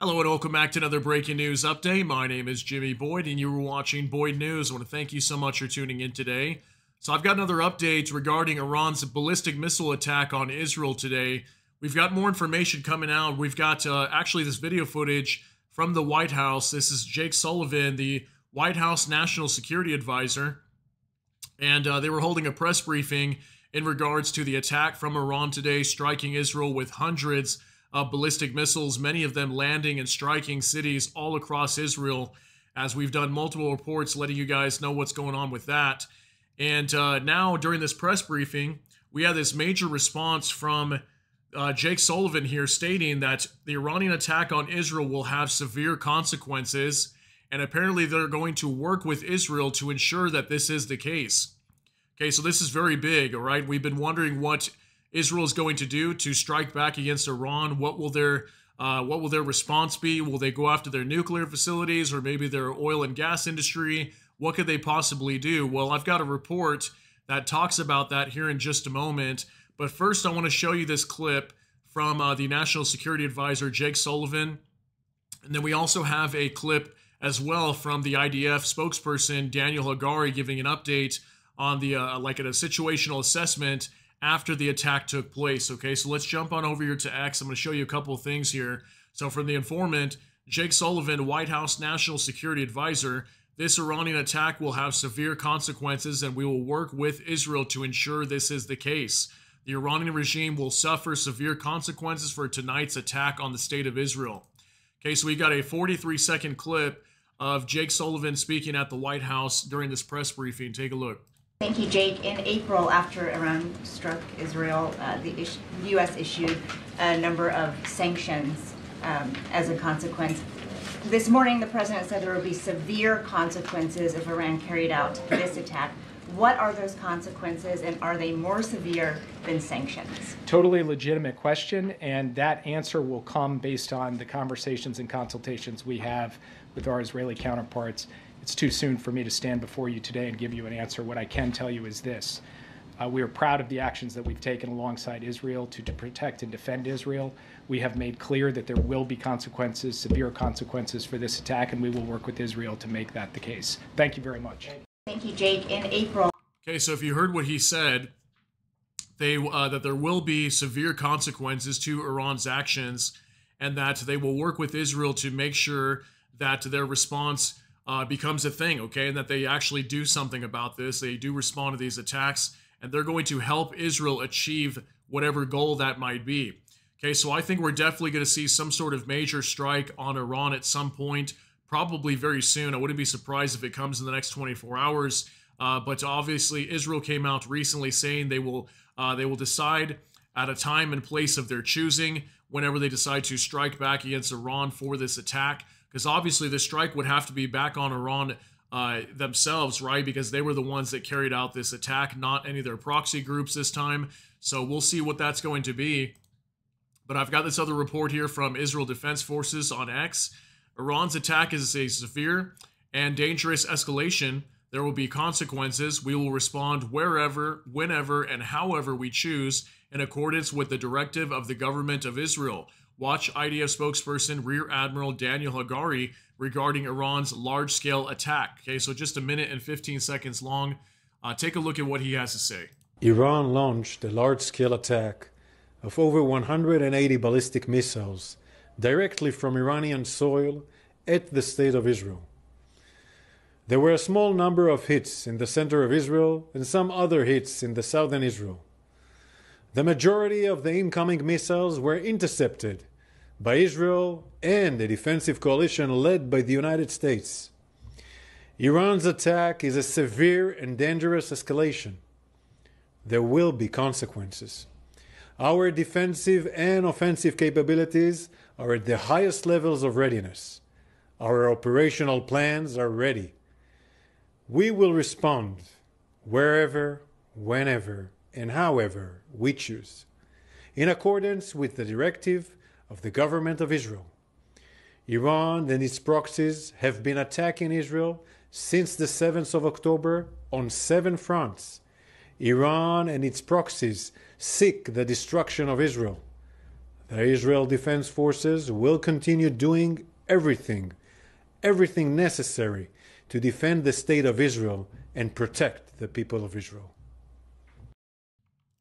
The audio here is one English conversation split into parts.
Hello and welcome back to another breaking news update. My name is Jimmy Boyd and you were watching Boyd News. I want to thank you so much for tuning in today. So I've got another update regarding Iran's ballistic missile attack on Israel today. We've got more information coming out. We've got actually this video footage from the White House. This is Jake Sullivan, the White House National Security Advisor. And they were holding a press briefing in regards to the attack from Iran today, striking Israel with hundreds of ballistic missiles, many of them landing and striking cities all across Israel, as we've done multiple reports letting you guys know what's going on with that. And now, during this press briefing, we had this major response from Jake Sullivan here stating that the Iranian attack on Israel will have severe consequences, and apparently they're going to work with Israel to ensure that this is the case. Okay, so this is very big, all right? We've been wondering what Israel is going to do to strike back against Iran. What will their response be? Will they go after their nuclear facilities or maybe their oil and gas industry? What could they possibly do? Well, I've got a report that talks about that here in just a moment. But first, I want to show you this clip from the National Security Advisor, Jake Sullivan. And then we also have a clip as well from the IDF spokesperson, Daniel Hagari, giving an update on the like a situational assessment after the attack took place. Okay, so let's jump on over here to X. I'm going to show you a couple of things here. So from the informant, Jake Sullivan, White House National Security Advisor, this Iranian attack will have severe consequences and we will work with Israel to ensure this is the case. The Iranian regime will suffer severe consequences for tonight's attack on the state of Israel. Okay, so we got a 43-second clip of Jake Sullivan speaking at the White House during this press briefing. Take a look. Thank you, Jake. In April, after Iran struck Israel, the U.S. issued a number of sanctions as a consequence. This morning, the president said there would be severe consequences if Iran carried out this attack. What are those consequences, and are they more severe than sanctions? Totally legitimate question, and that answer will come based on the conversations and consultations we have with our Israeli counterparts. It's too soon for me to stand before you today and give you an answer. What I can tell you is this. We are proud of the actions that we've taken alongside Israel to protect and defend Israel. We have made clear that there will be consequences, severe consequences for this attack, and we will work with Israel to make that the case. Thank you very much. Thank you, Jake. In April. Okay, so if you heard what he said, that there will be severe consequences to Iran's actions and that they will work with Israel to make sure that their response becomes a thing, okay, and that they actually do something about this. They do respond to these attacks, and they're going to help Israel achieve whatever goal that might be. Okay, so I think we're definitely going to see some sort of major strike on Iran at some point, probably very soon. I wouldn't be surprised if it comes in the next 24 hours. But obviously, Israel came out recently saying they will decide at a time and place of their choosing whenever they decide to strike back against Iran for this attack. Because obviously the strike would have to be back on Iran themselves, right? Because they were the ones that carried out this attack, not any of their proxy groups this time. So we'll see what that's going to be. But I've got this other report here from Israel Defense Forces on X. Iran's attack is a severe and dangerous escalation. There will be consequences. We will respond wherever, whenever, and however we choose in accordance with the directive of the government of Israel. Watch IDF spokesperson Rear Admiral Daniel Hagari regarding Iran's large-scale attack. Okay, so just a minute and 15 seconds long. Take a look at what he has to say. Iran launched a large-scale attack of over 180 ballistic missiles directly from Iranian soil at the state of Israel. There were a small number of hits in the center of Israel and some other hits in the southern Israel. The majority of the incoming missiles were intercepted by Israel and a defensive coalition led by the United States. Iran's attack is a severe and dangerous escalation. There will be consequences. Our defensive and offensive capabilities are at the highest levels of readiness. Our operational plans are ready. We will respond wherever, whenever, and however we choose, in accordance with the directive of the government of Israel. Iran and its proxies have been attacking Israel since the 7th of October on 7 fronts. Iran and its proxies seek the destruction of Israel. The Israel Defense Forces will continue doing everything necessary to defend the state of Israel and protect the people of Israel.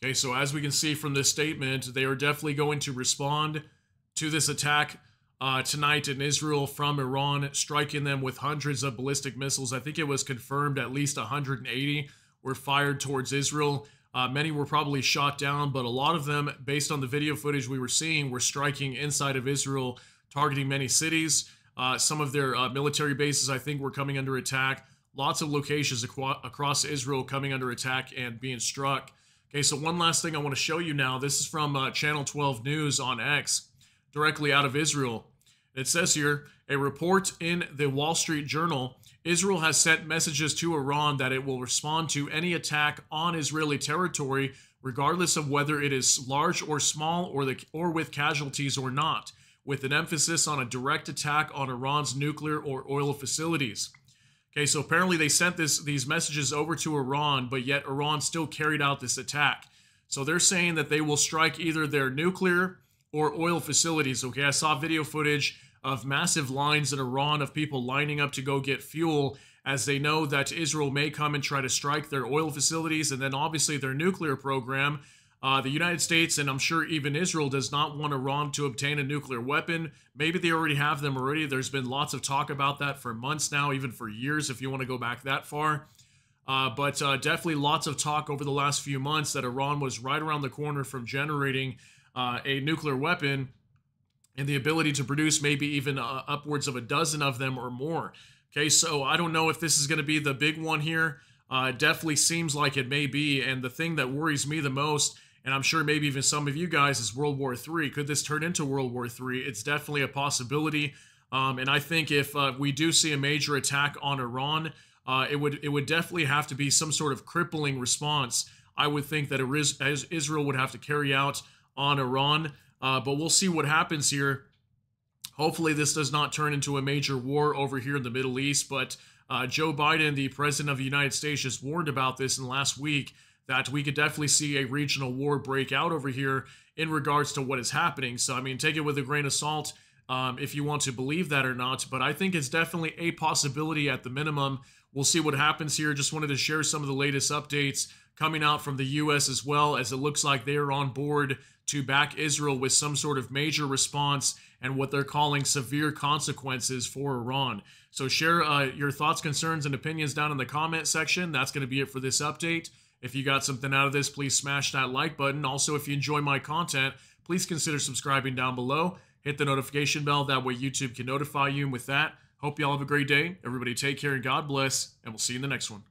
Okay, so as we can see from this statement, they are definitely going to respond to this attack tonight in Israel from Iran, striking them with hundreds of ballistic missiles. I think it was confirmed at least 180 were fired towards Israel. Many were probably shot down, but a lot of them, based on the video footage we were seeing, were striking inside of Israel, targeting many cities. Some of their military bases, I think, were coming under attack. Lots of locations across Israel coming under attack and being struck. Okay, so one last thing I want to show you now. This is from Channel 12 News on X, directly out of Israel. It says here, a report in the Wall Street Journal, Israel has sent messages to Iran that it will respond to any attack on Israeli territory, regardless of whether it is large or small or with casualties or not, with an emphasis on a direct attack on Iran's nuclear or oil facilities. Okay, so apparently they sent these messages over to Iran, but yet Iran still carried out this attack. So they're saying that they will strike either their nuclear or oil facilities. Okay, I saw video footage of massive lines in Iran of people lining up to go get fuel as they know that Israel may come and try to strike their oil facilities and then obviously their nuclear program. The United States, and I'm sure even Israel, does not want Iran to obtain a nuclear weapon. Maybe they already have them already. There's been lots of talk about that for months now, even for years, if you want to go back that far. But definitely lots of talk over the last few months that Iran was right around the corner from generating a nuclear weapon and the ability to produce maybe even upwards of a dozen of them or more. Okay, so I don't know if this is going to be the big one here. It definitely seems like it may be. And the thing that worries me the most, and I'm sure maybe even some of you guys, is World War III. Could this turn into World War III? It's definitely a possibility. And I think if we do see a major attack on Iran, it would definitely have to be some sort of crippling response. I would think that Israel would have to carry out on Iran. But we'll see what happens here. Hopefully this does not turn into a major war over here in the Middle East. But Joe Biden, the president of the United States, just warned about this in the last week, that we could definitely see a regional war break out over here in regards to what is happening. So, I mean, take it with a grain of salt if you want to believe that or not. But I think it's definitely a possibility at the minimum. We'll see what happens here. Just wanted to share some of the latest updates coming out from the U.S. as well, as it looks like they are on board to back Israel with some sort of major response and what they're calling severe consequences for Iran. So share your thoughts, concerns, and opinions down in the comment section. That's going to be it for this update. If you got something out of this, please smash that like button. Also, if you enjoy my content, please consider subscribing down below. Hit the notification bell. That way YouTube can notify you. And with that, hope you all have a great day. Everybody take care and God bless. And we'll see you in the next one.